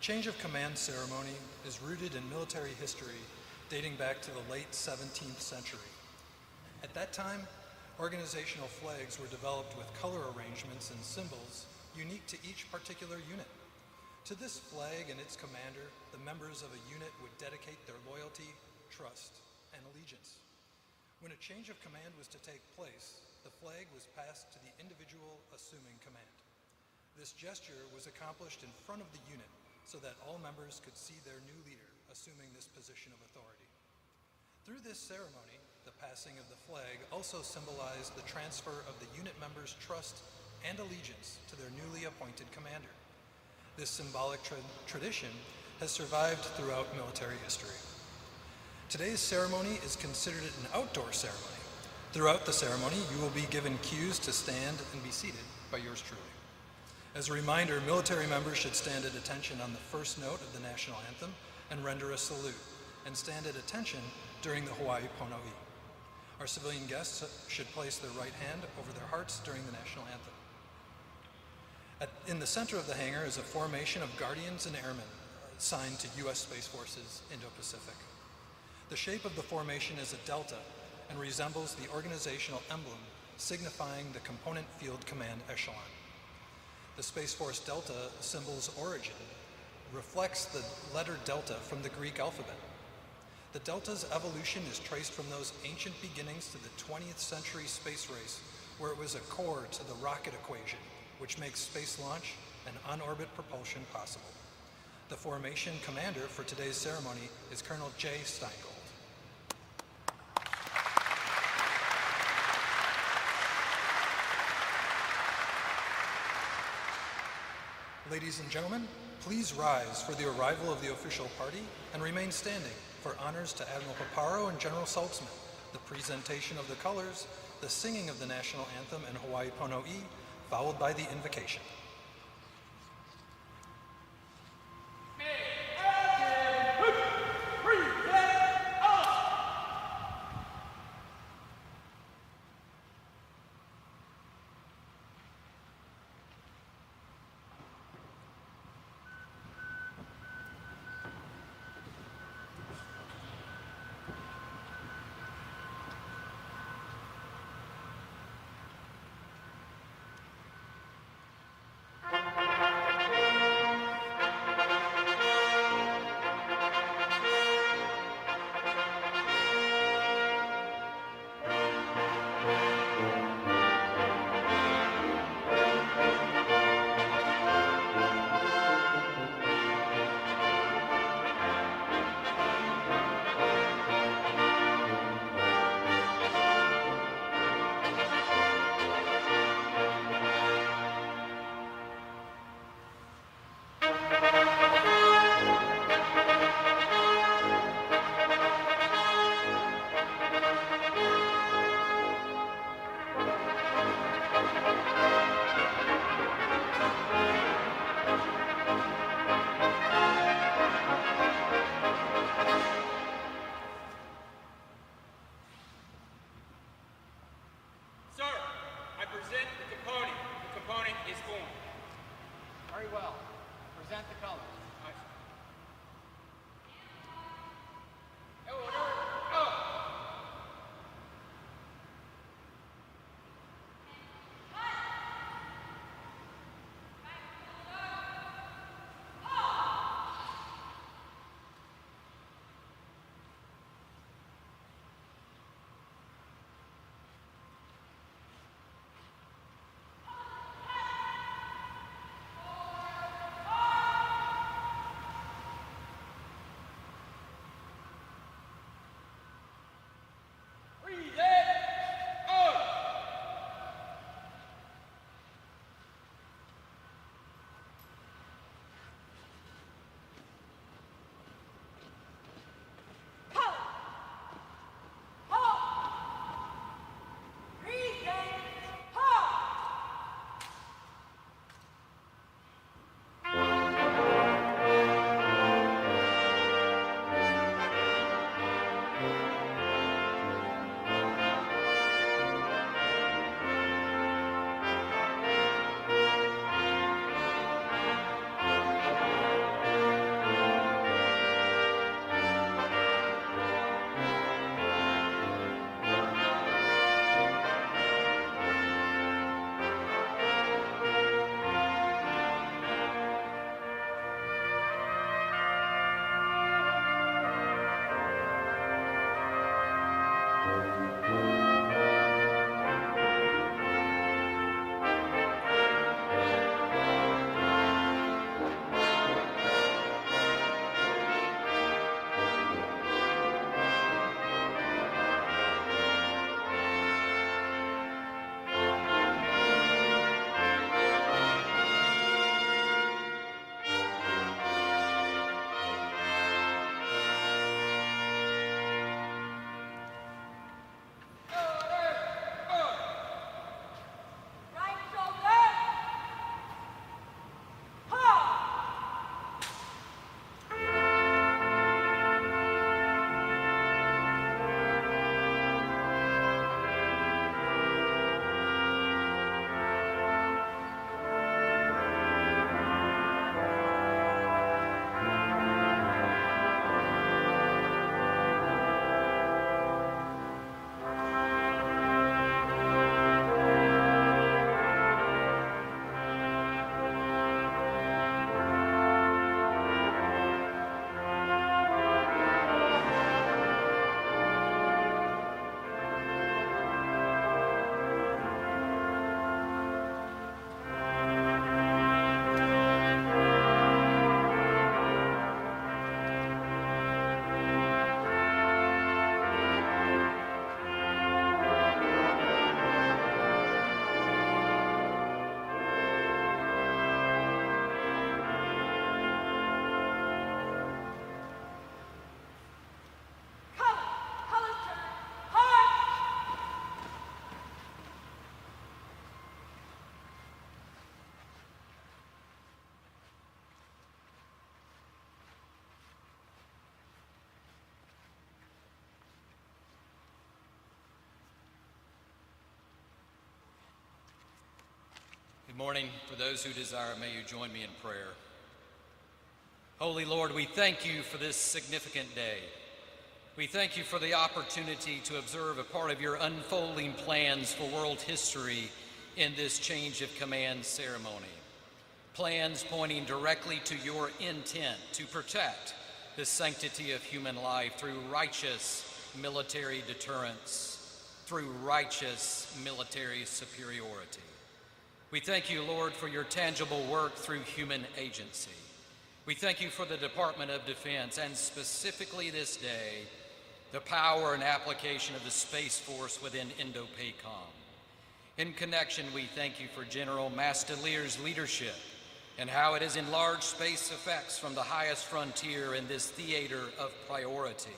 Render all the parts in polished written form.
Change of command ceremony is rooted in military history dating back to the late 17th century. At that time, organizational flags were developed with color arrangements and symbols unique to each particular unit. To this flag and its commander, the members of a unit would dedicate their loyalty, trust, and allegiance. When a change of command was to take place, the flag was passed to the individual assuming command. This gesture was accomplished in front of the unit so that all members could see their new leader assuming this position of authority. Through this ceremony, the passing of the flag also symbolized the transfer of the unit members' trust and allegiance to their newly appointed commander. This symbolic tradition has survived throughout military history. Today's ceremony is considered an outdoor ceremony. Throughout the ceremony, you will be given cues to stand and be seated by yours truly. As a reminder, military members should stand at attention on the first note of the national anthem and render a salute, and stand at attention during the Hawaii Pono'i. Our civilian guests should place their right hand over their hearts during the national anthem. In the center of the hangar is a formation of guardians and airmen assigned to U.S. Space Forces Indo-Pacific. The shape of the formation is a delta and resembles the organizational emblem signifying the component field command echelon. The Space Force Delta symbol's origin reflects the letter delta from the Greek alphabet. The delta's evolution is traced from those ancient beginnings to the 20th century space race, where it was a core to the rocket equation, which makes space launch and on-orbit propulsion possible. The formation commander for today's ceremony is Colonel J. Steingold. Ladies and gentlemen, please rise for the arrival of the official party and remain standing for honors to Admiral Paparo and General Saltzman, the presentation of the colors, the singing of the national anthem and Hawaii Pono'i, followed by the invocation. morning. For those who desire, may you join me in prayer. Holy Lord, we thank you for this significant day. We thank you for the opportunity to observe a part of your unfolding plans for world history in this change of command ceremony. Plans pointing directly to your intent to protect the sanctity of human life through righteous military deterrence, through righteous military superiority. We thank you, Lord, for your tangible work through human agency. We thank you for the Department of Defense, and specifically this day, the power and application of the Space Force within INDOPACOM. In connection, we thank you for General Mastelier's leadership and how it has enlarged space effects from the highest frontier in this theater of priority.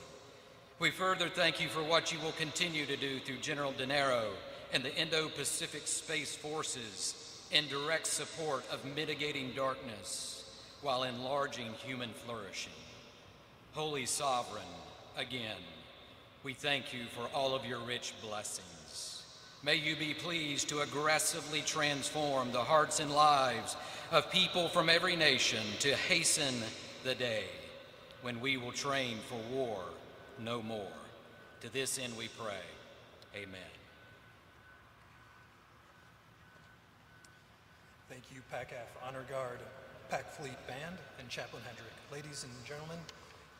We further thank you for what you will continue to do through General Dinero and the Indo-Pacific Space Forces in direct support of mitigating darkness while enlarging human flourishing. Holy Sovereign, again, we thank you for all of your rich blessings. May you be pleased to aggressively transform the hearts and lives of people from every nation to hasten the day when we will train for war no more. To this end we pray, amen. Thank you, PACAF Honor Guard, PAC Fleet Band, and Chaplain Hendrick. Ladies and gentlemen,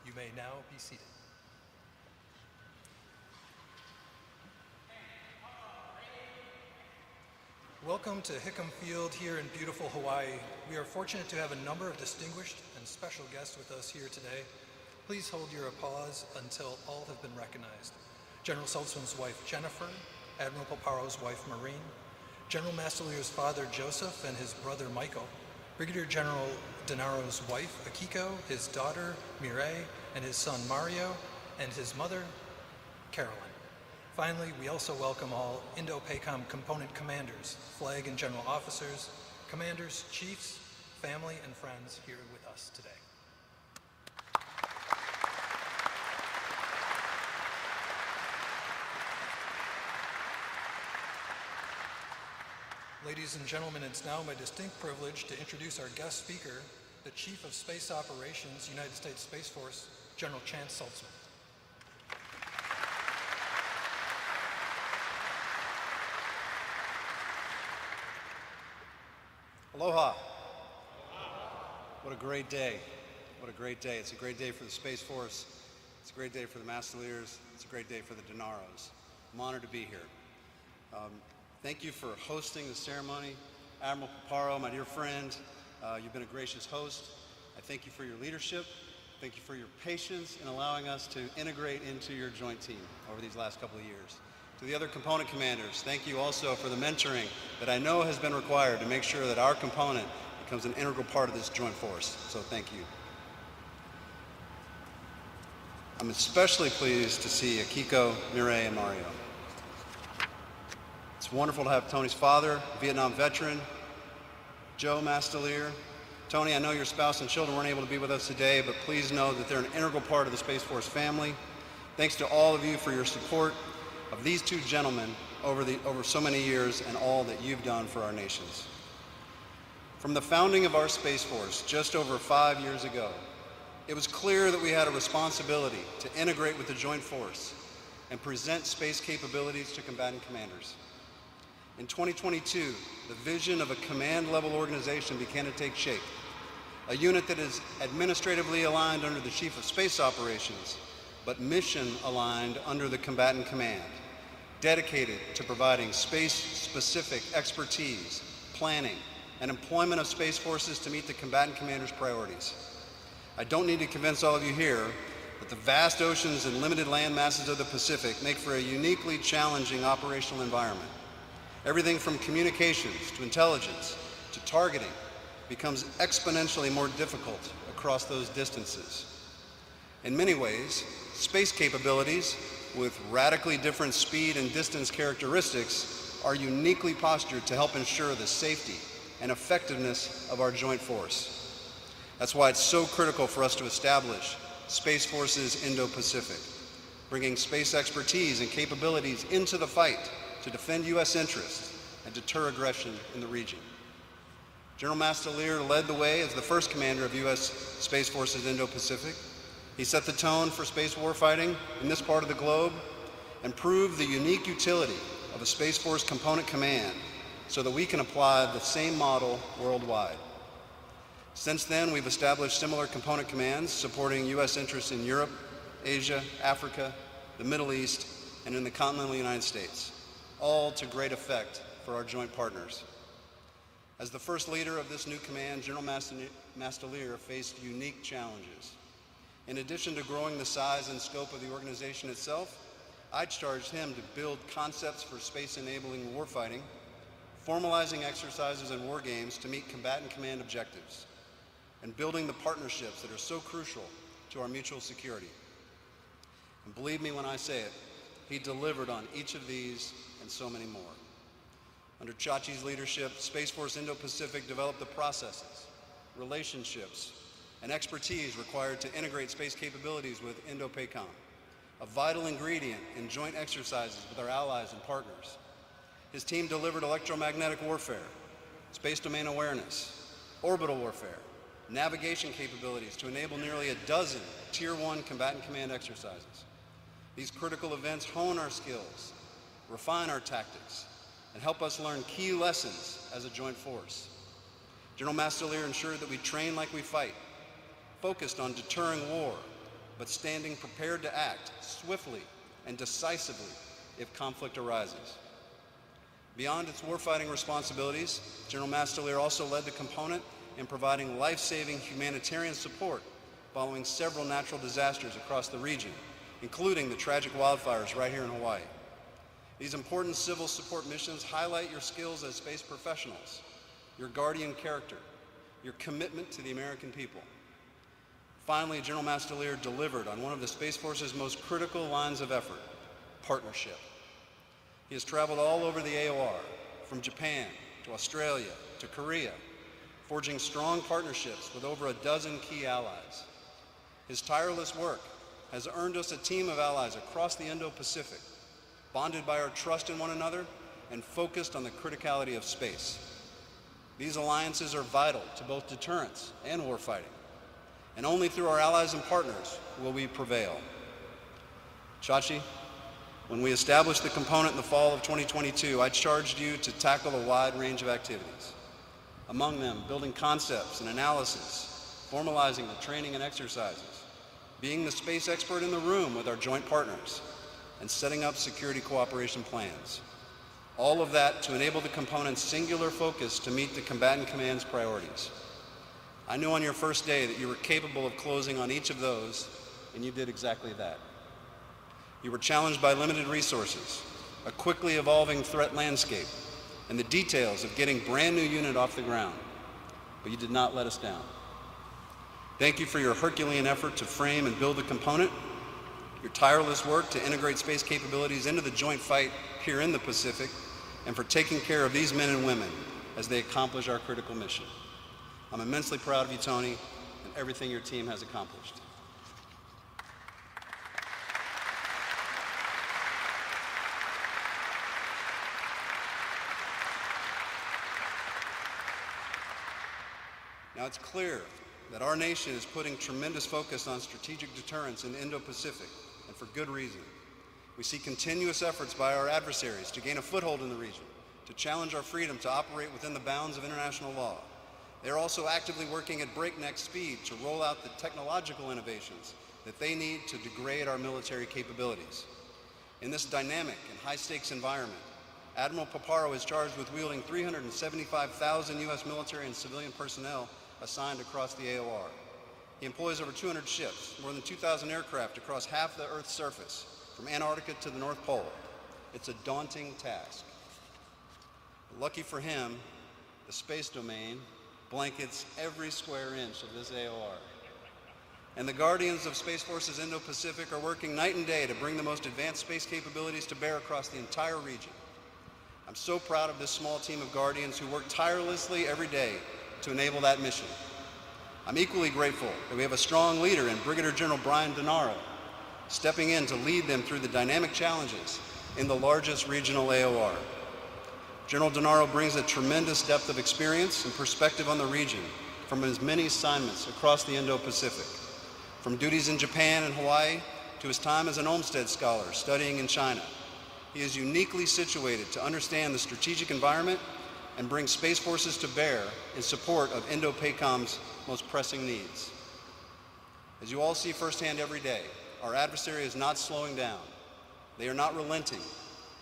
you may now be seated. Welcome to Hickam Field here in beautiful Hawaii. We are fortunate to have a number of distinguished and special guests with us here today. Please hold your applause until all have been recognized. General Saltzman's wife, Jennifer, Admiral Paparo's wife, Maureen, General Mastelier's father, Joseph, and his brother, Michael, Brigadier General Dinero's wife, Akiko, his daughter, Mireille, and his son, Mario, and his mother, Carolyn. Finally, we also welcome all INDOPACOM component commanders, flag and general officers, commanders, chiefs, family, and friends here with us today. Ladies and gentlemen, it's now my distinct privilege to introduce our guest speaker, the Chief of Space Operations, United States Space Force, General Chance Saltzman. Aloha. What a great day. What a great day. It's a great day for the Space Force. It's a great day for the Masteliers. It's a great day for the Dineros. I'm honored to be here. Thank you for hosting the ceremony. Admiral Paparo, my dear friend, you've been a gracious host. I thank you for your leadership. Thank you for your patience in allowing us to integrate into your joint team over these last couple of years. To the other component commanders, thank you also for the mentoring that I know has been required to make sure that our component becomes an integral part of this joint force. So thank you. I'm especially pleased to see Akiko, Mireille, and Mario. It's wonderful to have Tony's father, Vietnam veteran, Joe Mastelier. Tony, I know your spouse and children weren't able to be with us today, but please know that they're an integral part of the Space Force family. Thanks to all of you for your support of these two gentlemen over so many years and all that you've done for our nations. From the founding of our Space Force just over 5 years ago, it was clear that we had a responsibility to integrate with the joint force and present space capabilities to combatant commanders. In 2022, the vision of a command-level organization began to take shape, a unit that is administratively aligned under the Chief of Space Operations, but mission-aligned under the combatant command, dedicated to providing space-specific expertise, planning, and employment of space forces to meet the combatant commander's priorities. I don't need to convince all of you here that the vast oceans and limited land masses of the Pacific make for a uniquely challenging operational environment. Everything from communications to intelligence to targeting becomes exponentially more difficult across those distances. In many ways, space capabilities with radically different speed and distance characteristics are uniquely postured to help ensure the safety and effectiveness of our joint force. That's why it's so critical for us to establish Space Forces Indo-Pacific, bringing space expertise and capabilities into the fight to defend U.S. interests and deter aggression in the region. General Mastelier led the way as the first commander of U.S. Space Forces Indo-Pacific. He set the tone for space warfighting in this part of the globe and proved the unique utility of a Space Force component command so that we can apply the same model worldwide. Since then, we've established similar component commands supporting U.S. interests in Europe, Asia, Africa, the Middle East, and in the continental United States, all to great effect for our joint partners. As the first leader of this new command, General Mastelier faced unique challenges. In addition to growing the size and scope of the organization itself, I charged him to build concepts for space-enabling warfighting, formalizing exercises and war games to meet combatant command objectives, and building the partnerships that are so crucial to our mutual security. And believe me when I say it, he delivered on each of these and so many more. Under Chachi's leadership, Space Force Indo-Pacific developed the processes, relationships, and expertise required to integrate space capabilities with INDOPACOM, a vital ingredient in joint exercises with our allies and partners. His team delivered electromagnetic warfare, space domain awareness, orbital warfare, navigation capabilities to enable nearly a dozen Tier 1 combatant command exercises. These critical events hone our skills, refine our tactics, and help us learn key lessons as a joint force. General Mastelier ensured that we train like we fight, focused on deterring war, but standing prepared to act swiftly and decisively if conflict arises. Beyond its warfighting responsibilities, General Mastelier also led the component in providing life-saving humanitarian support following several natural disasters across the region, including the tragic wildfires right here in Hawaii. These important civil support missions highlight your skills as space professionals, your guardian character, your commitment to the American people. Finally, General Mastelier delivered on one of the Space Force's most critical lines of effort, partnership. He has traveled all over the AOR, from Japan to Australia to Korea, forging strong partnerships with over a dozen key allies. His tireless work has earned us a team of allies across the Indo-Pacific, bonded by our trust in one another and focused on the criticality of space. These alliances are vital to both deterrence and warfighting, and only through our allies and partners will we prevail. Chachi, when we established the component in the fall of 2022, I charged you to tackle a wide range of activities. Among them, building concepts and analysis, formalizing the training and exercises, being the space expert in the room with our joint partners, and setting up security cooperation plans. All of that to enable the component's singular focus to meet the combatant command's priorities. I knew on your first day that you were capable of closing on each of those, and you did exactly that. You were challenged by limited resources, a quickly evolving threat landscape, and the details of getting brand new unit off the ground, but you did not let us down. Thank you for your Herculean effort to frame and build the component, your tireless work to integrate space capabilities into the joint fight here in the Pacific, and for taking care of these men and women as they accomplish our critical mission. I'm immensely proud of you, Tony, and everything your team has accomplished. Now, it's clear that our nation is putting tremendous focus on strategic deterrence in the Indo-Pacific, and for good reason. We see continuous efforts by our adversaries to gain a foothold in the region, to challenge our freedom to operate within the bounds of international law. They are also actively working at breakneck speed to roll out the technological innovations that they need to degrade our military capabilities. In this dynamic and high-stakes environment, Admiral Paparo is charged with wielding 375,000 U.S. military and civilian personnel assigned across the AOR. He employs over 200 ships, more than 2,000 aircraft across half the Earth's surface, from Antarctica to the North Pole. It's a daunting task. Lucky for him, the space domain blankets every square inch of this AOR. And the Guardians of Space Forces Indo-Pacific are working night and day to bring the most advanced space capabilities to bear across the entire region. I'm so proud of this small team of Guardians who work tirelessly every day to enable that mission. I'm equally grateful that we have a strong leader in Brigadier General Brian Denaro, stepping in to lead them through the dynamic challenges in the largest regional AOR. General DeNaro brings a tremendous depth of experience and perspective on the region from his many assignments across the Indo-Pacific, from duties in Japan and Hawaii to his time as an Olmsted Scholar studying in China. He is uniquely situated to understand the strategic environment and bring Space Forces to bear in support of INDOPACOM's most pressing needs. As you all see firsthand every day, our adversary is not slowing down. They are not relenting,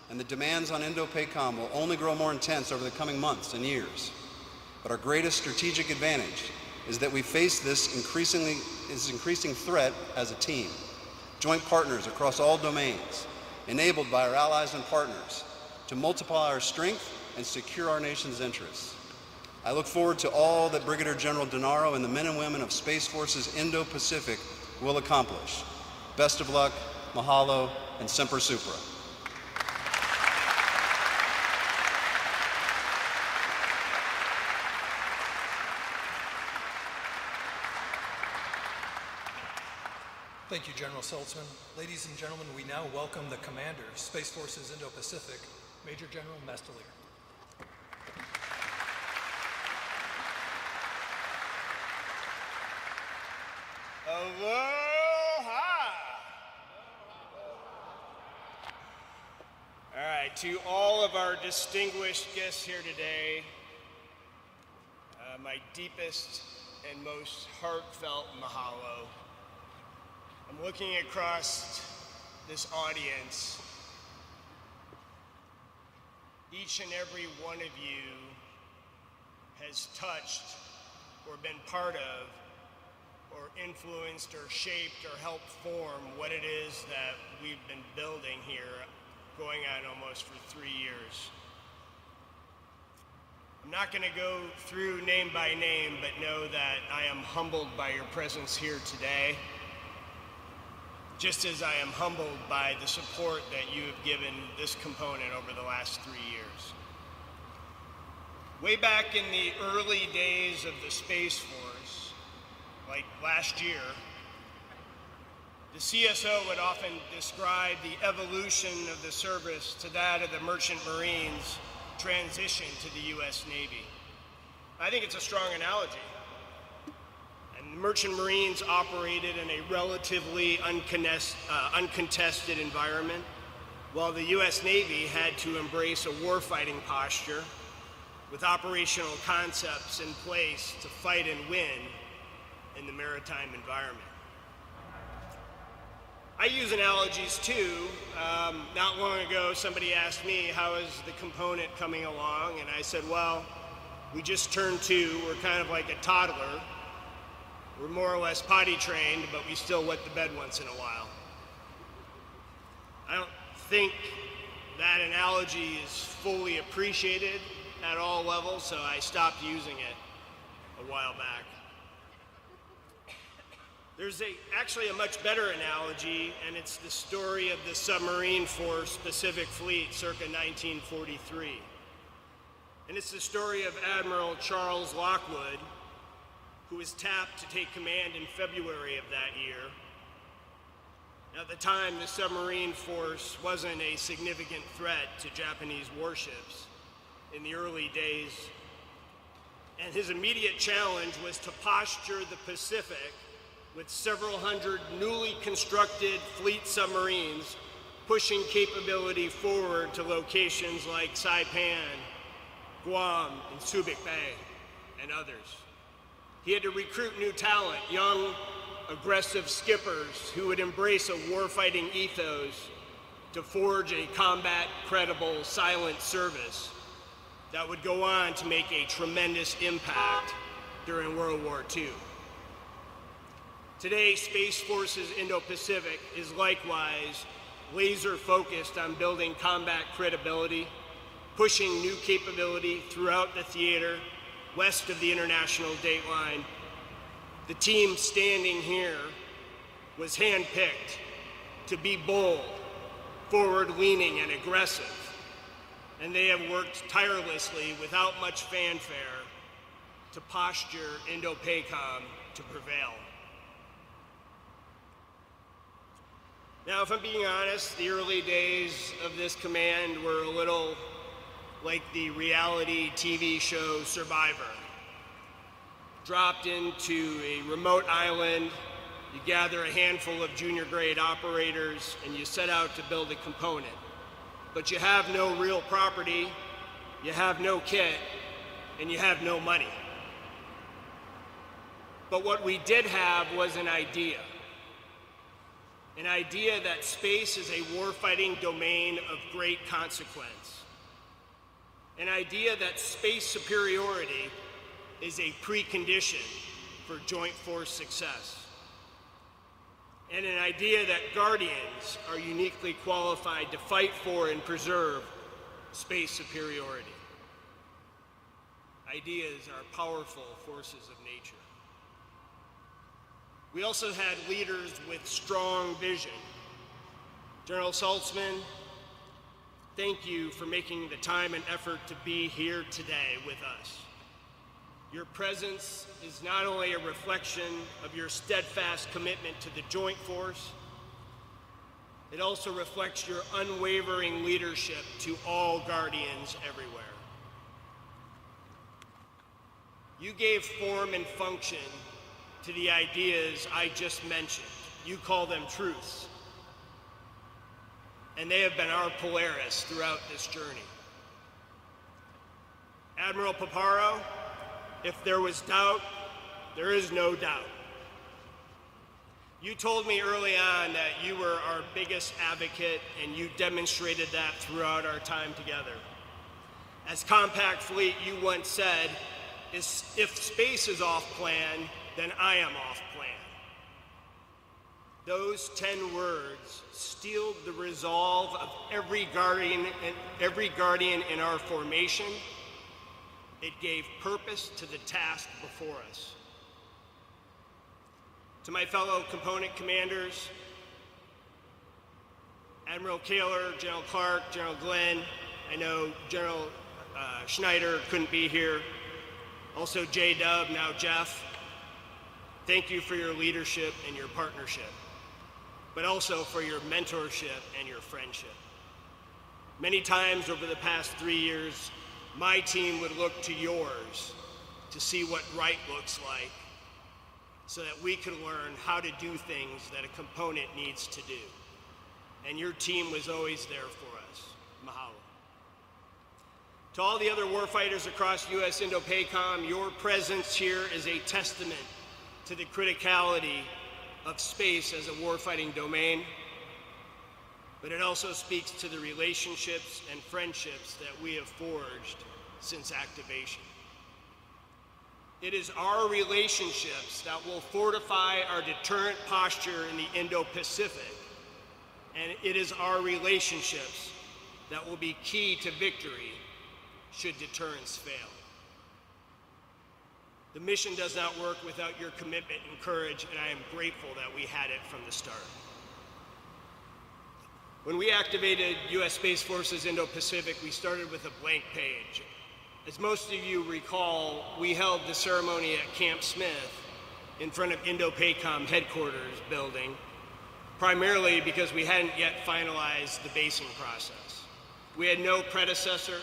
and the demands on INDOPACOM will only grow more intense over the coming months and years. But our greatest strategic advantage is that we face this increasing threat as a team, joint partners across all domains, enabled by our allies and partners to multiply our strength and secure our nation's interests. I look forward to all that Brigadier General DeNaro and the men and women of Space Forces Indo-Pacific will accomplish. Best of luck, mahalo, and semper supra. Thank you, General Saltzman. Ladies and gentlemen, we now welcome the Commander, Space Forces Indo-Pacific, Major General Mastelier. Aloha! All right, to all of our distinguished guests here today, my deepest and most heartfelt mahalo. I'm looking across this audience. Each and every one of you has touched or been part of or influenced or shaped or helped form what it is that we've been building here, going on almost for 3 years. I'm not going to go through name by name, but know that I am humbled by your presence here today, just as I am humbled by the support that you have given this component over the last 3 years. Way back in the early days of the Space Force, like last year, the CSO would often describe the evolution of the service to that of the Merchant Marines' transition to the U.S. Navy. I think it's a strong analogy. And the Merchant Marines operated in a relatively uncontested environment, while the U.S. Navy had to embrace a warfighting posture with operational concepts in place to fight and win in the maritime environment. I use analogies too. Not long ago, somebody asked me, how is the component coming along? And I said, well, we just turned 2. We're kind of like a toddler. We're more or less potty trained, but we still wet the bed once in a while. I don't think that analogy is fully appreciated at all levels, so I stopped using it a while back. There's actually a much better analogy, and it's the story of the Submarine Force Pacific Fleet circa 1943. And it's the story of Admiral Charles Lockwood, who was tapped to take command in February of that year. Now, at the time, the submarine force wasn't a significant threat to Japanese warships in the early days, and his immediate challenge was to posture the Pacific with several hundred newly constructed fleet submarines pushing capability forward to locations like Saipan, Guam, and Subic Bay, and others. He had to recruit new talent, young, aggressive skippers who would embrace a warfighting ethos to forge a combat-credible, silent service that would go on to make a tremendous impact during World War II. Today, Space Forces Indo-Pacific is likewise laser-focused on building combat credibility, pushing new capability throughout the theater, west of the international date line. The team standing here was handpicked to be bold, forward-leaning, and aggressive, and they have worked tirelessly without much fanfare to posture INDOPACOM to prevail. Now, if I'm being honest, the early days of this command were a little like the reality TV show Survivor. Dropped into a remote island, you gather a handful of junior grade operators and you set out to build a component. But you have no real property, you have no kit, and you have no money. But what we did have was an idea that space is a warfighting domain of great consequence. An idea that space superiority is a precondition for joint force success. And an idea that Guardians are uniquely qualified to fight for and preserve space superiority. Ideas are powerful forces of nature. We also had leaders with strong vision. General Saltzman, thank you for making the time and effort to be here today with us. Your presence is not only a reflection of your steadfast commitment to the Joint Force, it also reflects your unwavering leadership to all Guardians everywhere. You gave form and function to the ideas I just mentioned. You call them truths. And they have been our Polaris throughout this journey. Admiral Paparo, if there was doubt, there is no doubt. You told me early on that you were our biggest advocate, and you demonstrated that throughout our time together. As Compact Fleet, you once said, if space is off plan, then I am off plan. Those 10 words steeled the resolve of every Guardian in our formation. It gave purpose to the task before us. To my fellow component commanders, Admiral Kaler, General Clark, General Glenn, I know General Schneider couldn't be here, also J-Dub, now Jeff, thank you for your leadership and your partnership, but also for your mentorship and your friendship. Many times over the past 3 years, my team would look to yours to see what right looks like so that we could learn how to do things that a component needs to do. And your team was always there for us. Mahalo. To all the other warfighters across US INDOPACOM, your presence here is a testament to the criticality of space as a warfighting domain, but it also speaks to the relationships and friendships that we have forged since activation. It is our relationships that will fortify our deterrent posture in the Indo-Pacific, and it is our relationships that will be key to victory should deterrence fail. The mission does not work without your commitment and courage, and I am grateful that we had it from the start. When we activated U.S. Space Force's Indo-Pacific, we started with a blank page. As most of you recall, we held the ceremony at Camp Smith in front of INDOPACOM headquarters building, primarily because we hadn't yet finalized the basing process. We had no predecessor,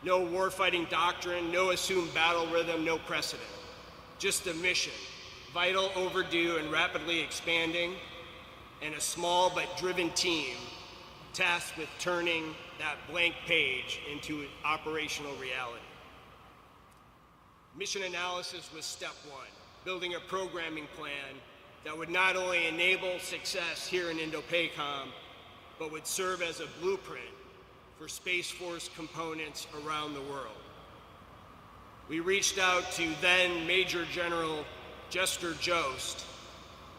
no warfighting doctrine, no assumed battle rhythm, no precedent. Just a mission, vital, overdue, and rapidly expanding, and a small but driven team tasked with turning that blank page into operational reality. Mission analysis was step one, building a programming plan that would not only enable success here in INDOPACOM, but would serve as a blueprint for Space Force components around the world. We reached out to then Major General Jester Jost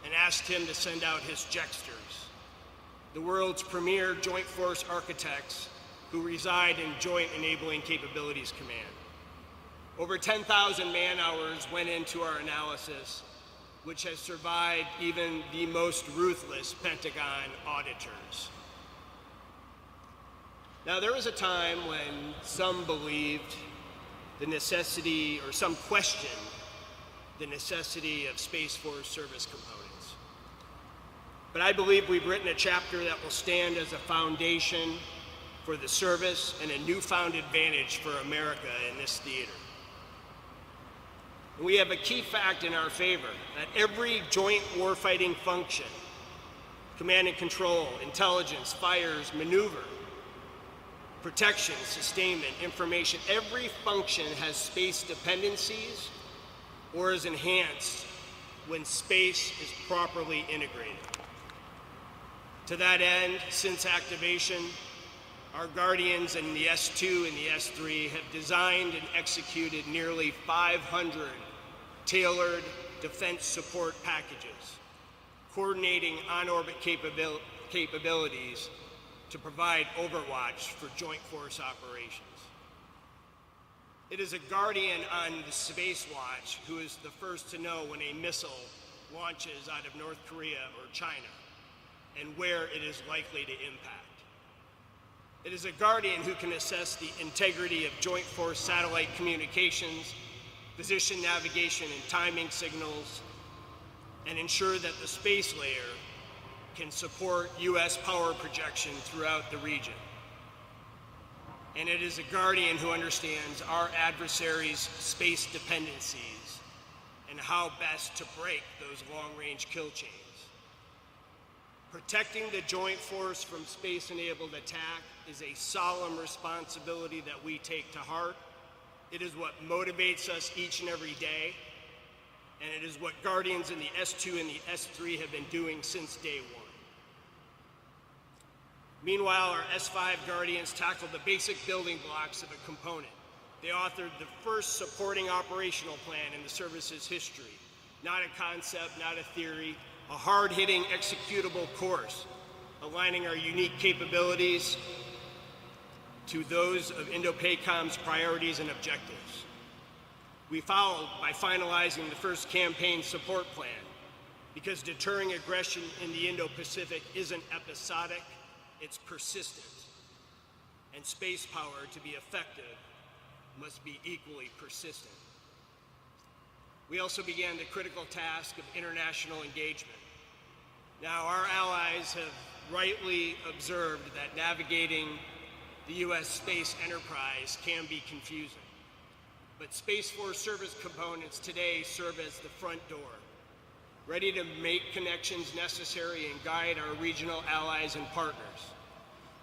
and asked him to send out his Jexters, the world's premier Joint Force architects who reside in Joint Enabling Capabilities Command. Over 10,000 man-hours went into our analysis, which has survived even the most ruthless Pentagon auditors. Now, there was a time when some believed the necessity, or some questioned the necessity of Space Force service components. But I believe we've written a chapter that will stand as a foundation for the service and a newfound advantage for America in this theater. We have a key fact in our favor, that every joint warfighting function, command and control, intelligence, fires, maneuver, protection, sustainment, information, every function has space dependencies or is enhanced when space is properly integrated. To that end, since activation, our Guardians in the S2 and the S3 have designed and executed nearly 500 tailored defense support packages, coordinating on-orbit capabilities to provide overwatch for joint force operations. It is a Guardian on the Space Watch who is the first to know when a missile launches out of North Korea or China and where it is likely to impact. It is a Guardian who can assess the integrity of joint force satellite communications, position navigation and timing signals, and ensure that the space layer can support U.S. power projection throughout the region. And it is a Guardian who understands our adversaries' space dependencies and how best to break those long-range kill chains. Protecting the joint force from space-enabled attack is a solemn responsibility that we take to heart. It is what motivates us each and every day, and it is what Guardians in the S2 and the S3 have been doing since day one. Meanwhile, our S5 Guardians tackled the basic building blocks of a component. They authored the first supporting operational plan in the service's history. Not a concept, not a theory, a hard-hitting executable course, aligning our unique capabilities to those of INDOPACOM's priorities and objectives. We followed by finalizing the first campaign support plan, because deterring aggression in the Indo-Pacific isn't episodic, it's persistent. And space power, to be effective, must be equally persistent. We also began the critical task of international engagement. Now, our allies have rightly observed that navigating the U.S. space enterprise can be confusing. But Space Force service components today serve as the front door, ready to make connections necessary and guide our regional allies and partners.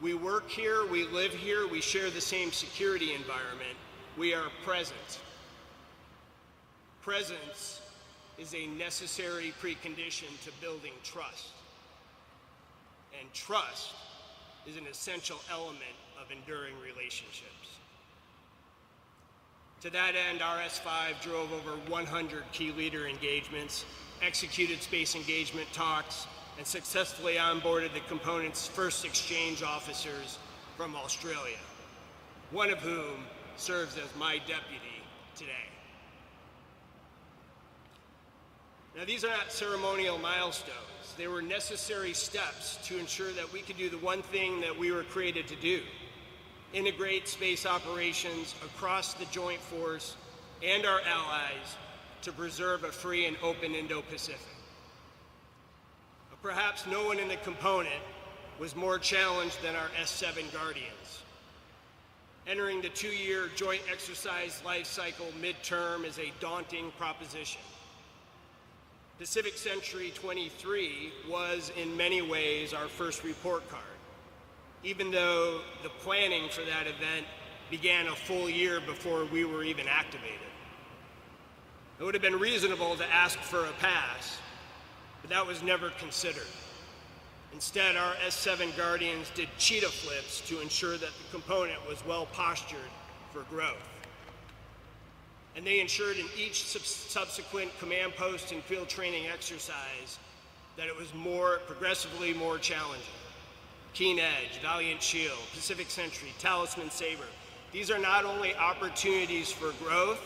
We work here, we live here, we share the same security environment. We are present. Presence is a necessary precondition to building trust. And trust is an essential element of enduring relationships. To that end, our S5 drove over 100 key leader engagements, executed space engagement talks, and successfully onboarded the component's first exchange officers from Australia, one of whom serves as my deputy today. Now, these are not ceremonial milestones. They were necessary steps to ensure that we could do the one thing that we were created to do: integrate space operations across the joint force and our allies to preserve a free and open Indo-Pacific. Perhaps no one in the component was more challenged than our S7 Guardians. Entering the 2-year joint exercise life cycle midterm is a daunting proposition. Pacific Century 23 was, in many ways, our first report card, even though the planning for that event began a full year before we were even activated. It would have been reasonable to ask for a pass, but that was never considered. Instead, our S7 Guardians did cheetah flips to ensure that the component was well postured for growth. And they ensured in each subsequent command post and field training exercise that it was progressively more challenging. Keen Edge, Valiant Shield, Pacific Century, Talisman Saber. These are not only opportunities for growth,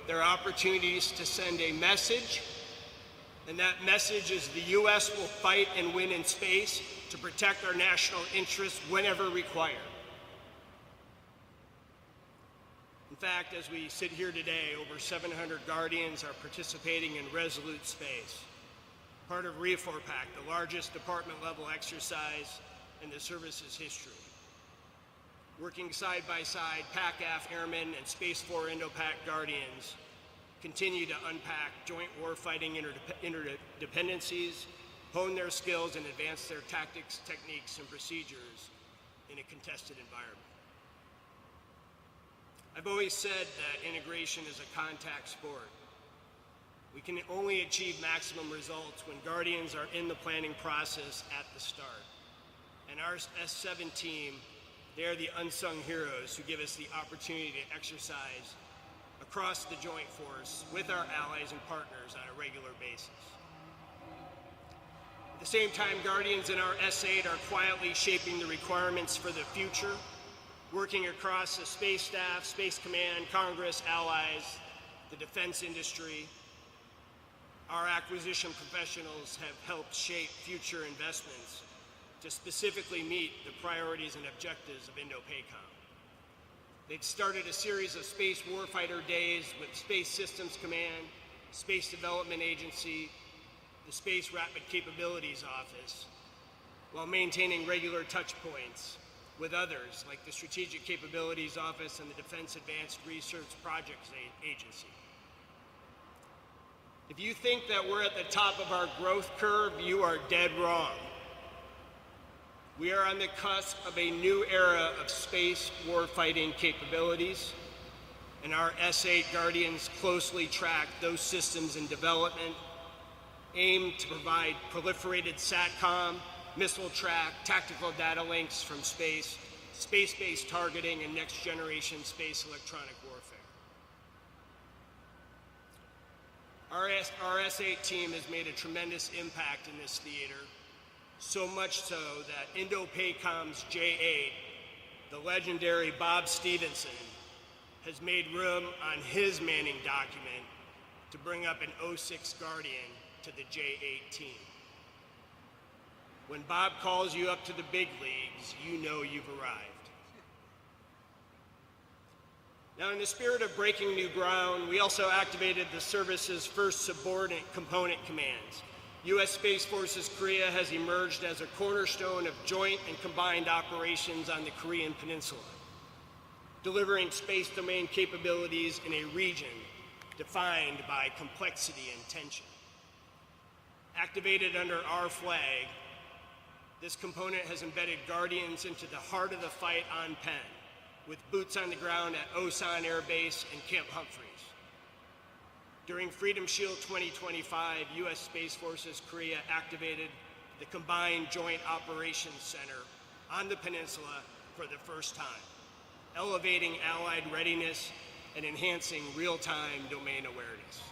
they're opportunities to send a message, and that message is the U.S. will fight and win in space to protect our national interests whenever required. In fact, as we sit here today, over 700 Guardians are participating in Resolute Space, part of SPACEFOR-INDOPAC, the largest department-level exercise in the service's history. Working side by side, PACAF Airmen and SPACEFOR-INDOPAC Guardians continue to unpack joint warfighting interdependencies, hone their skills, and advance their tactics, techniques, and procedures in a contested environment. I've always said that integration is a contact sport. We can only achieve maximum results when Guardians are in the planning process at the start. And our S7 team, they are the unsung heroes who give us the opportunity to exercise across the joint force with our allies and partners on a regular basis. At the same time, Guardians in our S8 are quietly shaping the requirements for the future, working across the Space Staff, Space Command, Congress, allies, the defense industry. Our acquisition professionals have helped shape future investments to specifically meet the priorities and objectives of INDOPACOM. They've started a series of Space Warfighter Days with Space Systems Command, Space Development Agency, the Space Rapid Capabilities Office, while maintaining regular touch points with others like the Strategic Capabilities Office and the Defense Advanced Research Projects Agency. If you think that we're at the top of our growth curve, you are dead wrong. We are on the cusp of a new era of space warfighting capabilities, and our S8 Guardians closely track those systems in development, aimed to provide proliferated SATCOM, missile track, tactical data links from space, space-based targeting, and next-generation space electronic warfare. Our S8 team has made a tremendous impact in this theater, so much so that INDOPACOM's J8, the legendary Bob Stevenson, has made room on his Manning document to bring up an 06 Guardian to the J8 team. When Bob calls you up to the big leagues, you know you've arrived. Now, in the spirit of breaking new ground, we also activated the service's first subordinate component commands. U.S. Space Forces Korea has emerged as a cornerstone of joint and combined operations on the Korean Peninsula, delivering space domain capabilities in a region defined by complexity and tension. Activated under our flag, this component has embedded Guardians into the heart of the fight on Penn, with boots on the ground at Osan Air Base and Camp Humphreys. During Freedom Shield 2025, U.S. Space Forces Korea activated the Combined Joint Operations Center on the peninsula for the first time, elevating Allied readiness and enhancing real-time domain awareness.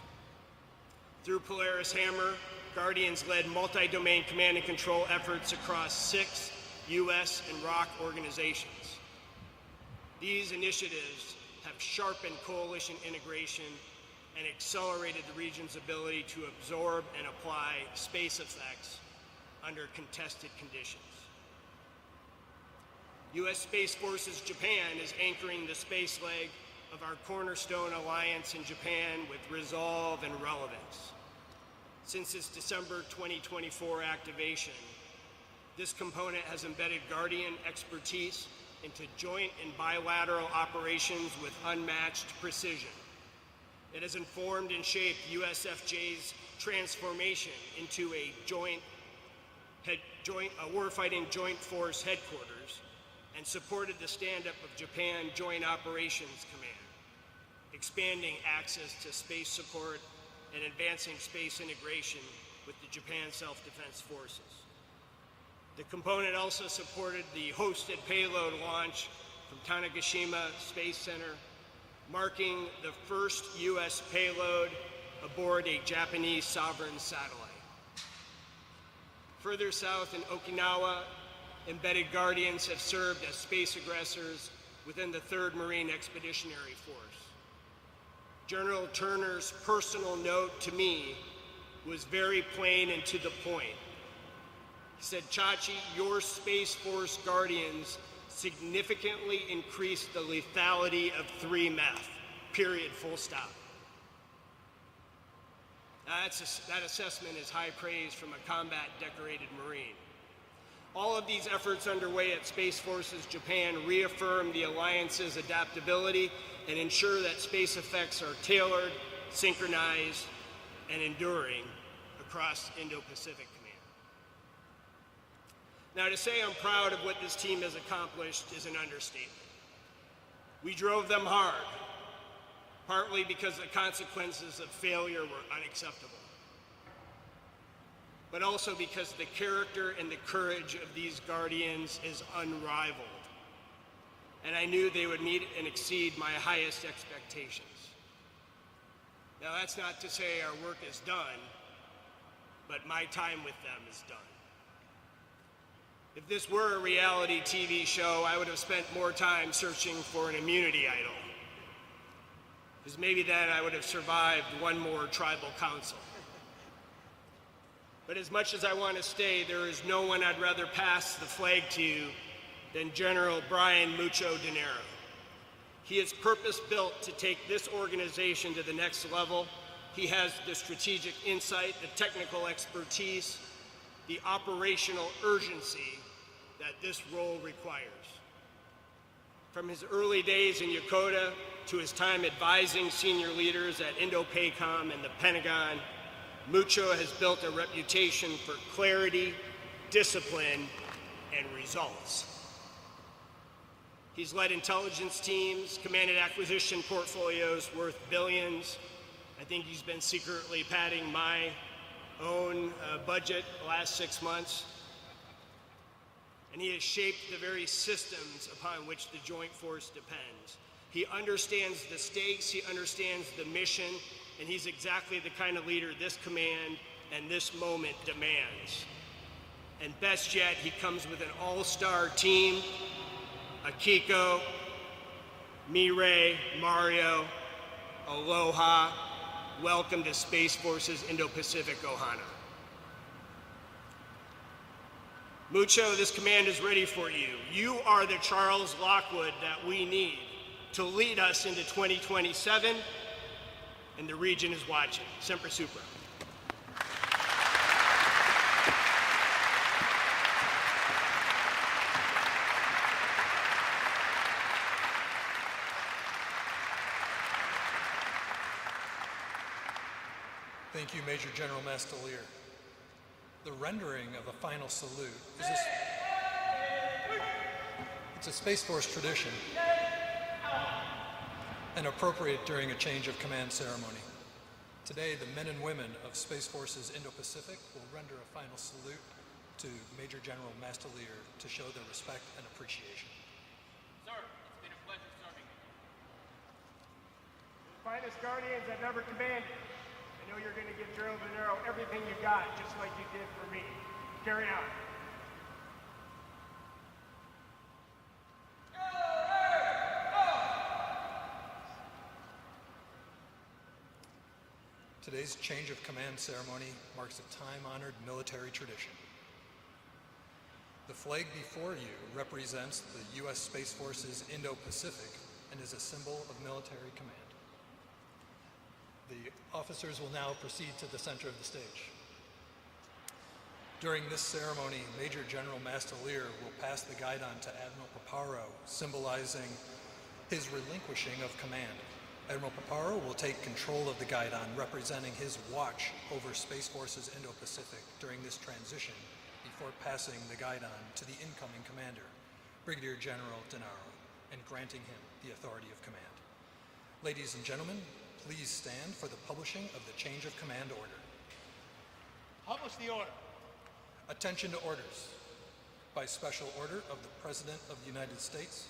Through Polaris Hammer, Guardians led multi-domain command and control efforts across 6 U.S. and ROC organizations. These initiatives have sharpened coalition integration and accelerated the region's ability to absorb and apply space effects under contested conditions. U.S. Space Forces Japan is anchoring the space leg of our cornerstone alliance in Japan with resolve and relevance. Since its December 2024 activation, this component has embedded Guardian expertise into joint and bilateral operations with unmatched precision. It has informed and shaped USFJ's transformation into a warfighting joint force headquarters and supported the stand-up of Japan Joint Operations Command, expanding access to space support and advancing space integration with the Japan Self-Defense Forces. The component also supported the hosted payload launch from Tanegashima Space Center, marking the first U.S. payload aboard a Japanese sovereign satellite. Further south in Okinawa, embedded Guardians have served as space aggressors within the 3rd Marine Expeditionary Force. General Turner's personal note to me was very plain and to the point. He said, "Chachi, your Space Force Guardians significantly increased the lethality of 3 meth, period, full stop." That assessment is high praise from a combat decorated Marine. All of these efforts underway at Space Forces Japan reaffirm the alliance's adaptability and ensure that space effects are tailored, synchronized, and enduring across Indo-Pacific Command. Now, to say I'm proud of what this team has accomplished is an understatement. We drove them hard, partly because the consequences of failure were unacceptable, but also because the character and the courage of these Guardians is unrivaled. And I knew they would meet and exceed my highest expectations. Now, that's not to say our work is done, but my time with them is done. If this were a reality TV show, I would have spent more time searching for an immunity idol, because maybe then I would have survived one more tribal council. But as much as I want to stay, there is no one I'd rather pass the flag to than General Brian Mucho De Niro. He is purpose-built to take this organization to the next level. He has the strategic insight, the technical expertise, the operational urgency that this role requires. From his early days in Yokota to his time advising senior leaders at INDOPACOM and the Pentagon, Mucho has built a reputation for clarity, discipline, and results. He's led intelligence teams, commanded acquisition portfolios worth billions. I think he's been secretly padding my own budget the last 6 months. And he has shaped the very systems upon which the Joint Force depends. He understands the stakes, he understands the mission, and he's exactly the kind of leader this command and this moment demands. And best yet, he comes with an all-star team: Akiko, Mireille, Mario, Aloha. Welcome to Space Forces Indo-Pacific Ohana. Mucho, this command is ready for you. You are the Charles Lockwood that we need to lead us into 2027, and the region is watching. Semper Supra. Thank you, Major General Mastelier. The rendering of a final salute it's a Space Force tradition and appropriate during a change of command ceremony. Today, the men and women of Space Forces Indo-Pacific will render a final salute to Major General Mastelier to show their respect and appreciation. Sir, it's been a pleasure serving you. The finest Guardians I've ever commanded. I know you're going to give General De Niro everything you got, just like you did for me. Carry on. Today's change of command ceremony marks a time-honored military tradition. The flag before you represents the U.S. Space Forces Indo-Pacific and is a symbol of military command. The officers will now proceed to the center of the stage. During this ceremony, Major General Mastelier will pass the guidon to Admiral Paparo, symbolizing his relinquishing of command. Admiral Paparo will take control of the guidon, representing his watch over Space Forces Indo-Pacific during this transition, before passing the guidon to the incoming commander, Brigadier General De Niro, and granting him the authority of command. Ladies and gentlemen, please stand for the publishing of the change of command order. Publish the order. Attention to orders. By special order of the President of the United States,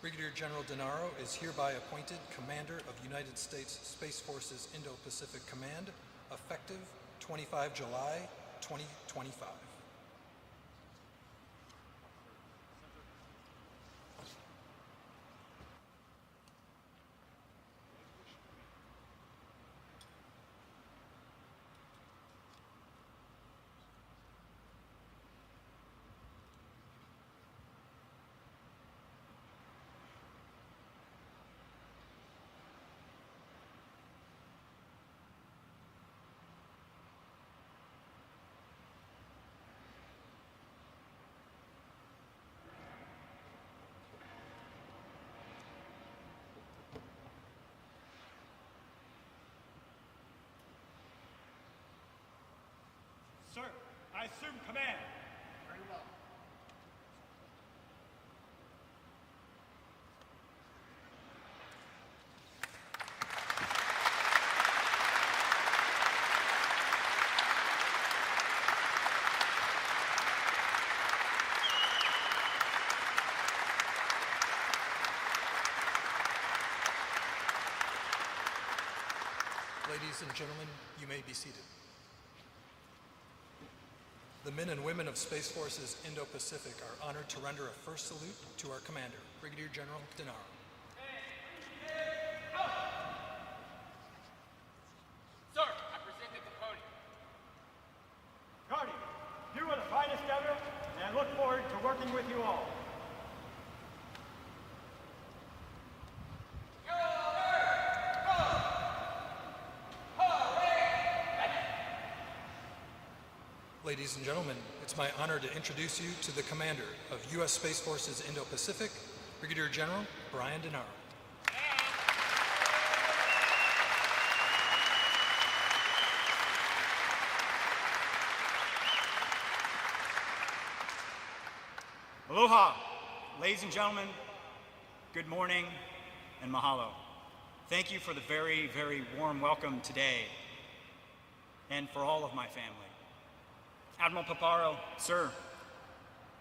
Brigadier General De Niro is hereby appointed Commander of United States Space Forces Indo-Pacific Command, effective 25 July 2025. command. Very well. Ladies and gentlemen, you may be seated. The men and women of Space Forces Indo-Pacific are honored to render a first salute to our commander, Brigadier General Denaro. Sir, I present at the podium. Guardians, you are the finest ever, and I look forward to working with you all. Ladies and gentlemen, it's my honor to introduce you to the commander of U.S. Space Forces Indo-Pacific, Brigadier General Brian Denaro. Aloha, ladies and gentlemen, good morning and mahalo. Thank you for the very, very warm welcome today and for all of my family. Admiral Paparo, sir,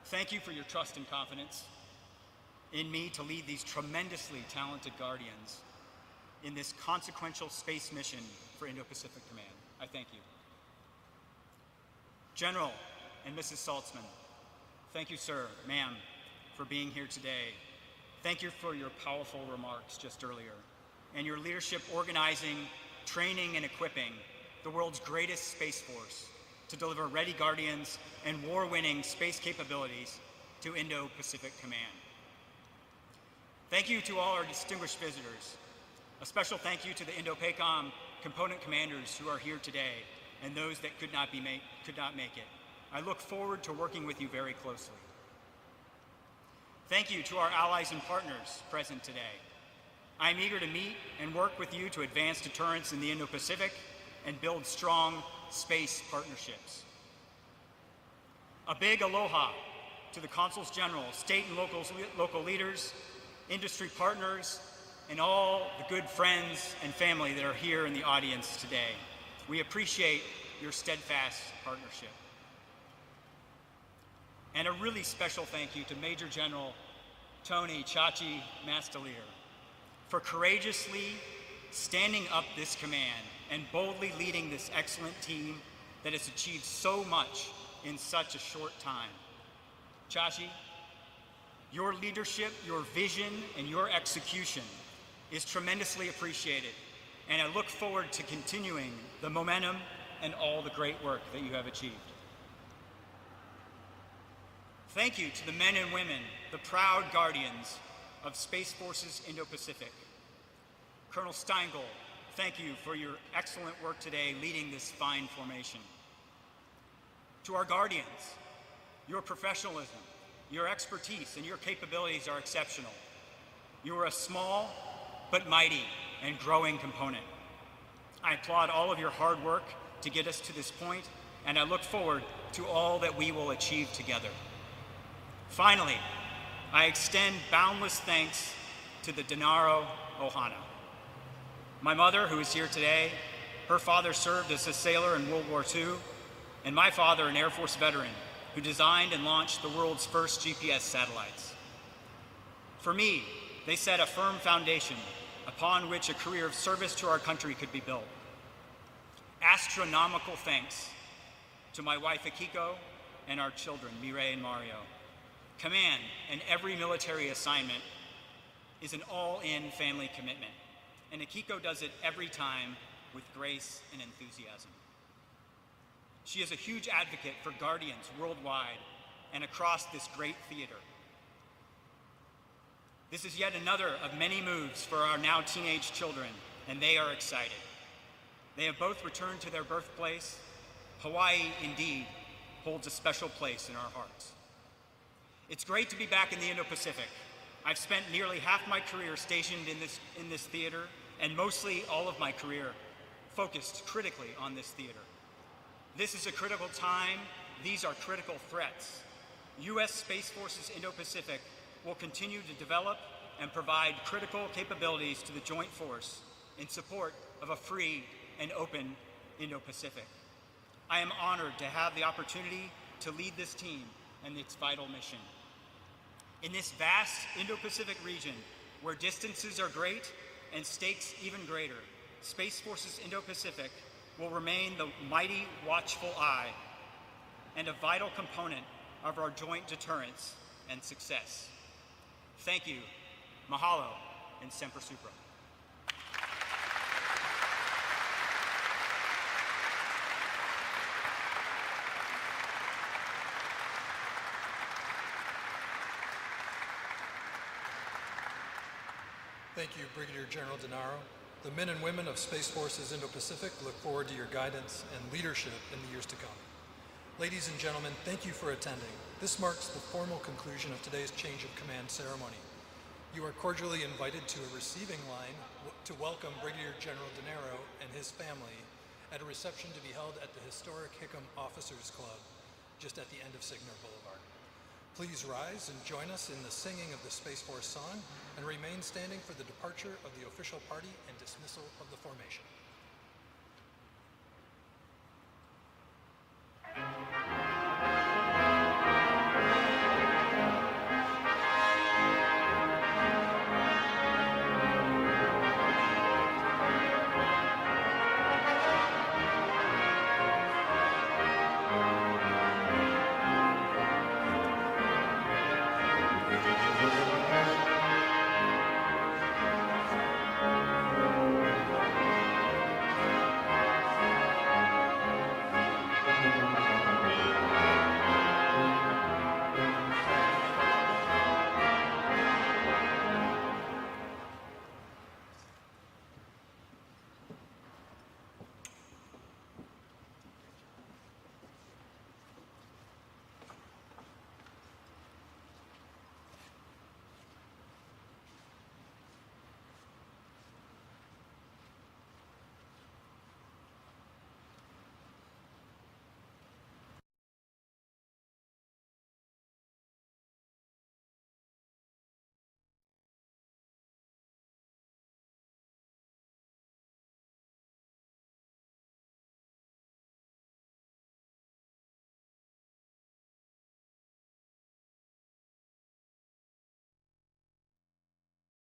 thank you for your trust and confidence in me to lead these tremendously talented Guardians in this consequential space mission for Indo-Pacific Command. I thank you. General and Mrs. Saltzman, thank you, sir, ma'am, for being here today. Thank you for your powerful remarks just earlier and your leadership organizing, training, and equipping the world's greatest space force to deliver ready Guardians and war-winning space capabilities to Indo-Pacific Command. Thank you to all our distinguished visitors. A special thank you to the Indo-PACOM component commanders who are here today and those that could not make it. I look forward to working with you very closely. Thank you to our allies and partners present today. I am eager to meet and work with you to advance deterrence in the Indo-Pacific and build strong space partnerships. A big aloha to the consuls general, state and local leaders, industry partners, and all the good friends and family that are here in the audience today. We appreciate your steadfast partnership. And a really special thank you to Major General Tony Chachi Mastalier for courageously standing up this command and boldly leading this excellent team that has achieved so much in such a short time. Chachi, your leadership, your vision, and your execution is tremendously appreciated, and I look forward to continuing the momentum and all the great work that you have achieved. Thank you to the men and women, the proud Guardians of Space Forces Indo-Pacific. Colonel Steingold, thank you for your excellent work today leading this fine formation. To our Guardians, your professionalism, your expertise, and your capabilities are exceptional. You are a small but mighty and growing component. I applaud all of your hard work to get us to this point, and I look forward to all that we will achieve together. Finally, I extend boundless thanks to the Denaro Ohana. My mother, who is here today, her father served as a sailor in World War II, and my father, an Air Force veteran, who designed and launched the world's first GPS satellites. For me, they set a firm foundation upon which a career of service to our country could be built. Astronomical thanks to my wife Akiko and our children, Mireille and Mario. Command and every military assignment is an all-in family commitment, and Akiko does it every time with grace and enthusiasm. She is a huge advocate for Guardians worldwide and across this great theater. This is yet another of many moves for our now teenage children, and they are excited. They have both returned to their birthplace. Hawaii, indeed, holds a special place in our hearts. It's great to be back in the Indo-Pacific. I've spent nearly half my career stationed in this theater, and mostly all of my career focused critically on this theater. This is a critical time these are critical threats. U.S. Space Forces Indo-Pacific will continue to develop and provide critical capabilities to the Joint Force in support of a free and open Indo-Pacific. I am honored to have the opportunity to lead this team and its vital mission. In this vast Indo-Pacific region, where distances are great and stakes even greater, Space Forces Indo-Pacific will remain the mighty watchful eye and a vital component of our joint deterrence and success. Thank you, mahalo, and semper supra. Thank you, Brigadier General Denaro. The men and women of Space Forces Indo-Pacific look forward to your guidance and leadership in the years to come. Ladies and gentlemen, thank you for attending. This marks the formal conclusion of today's change of command ceremony. You are cordially invited to a receiving line to welcome Brigadier General Denaro and his family at a reception to be held at the historic Hickam Officers Club, just at the end of Signer Boulevard. Please rise and join us in the singing of the Space Force song and remain standing for the departure of the official party and dismissal of the formation.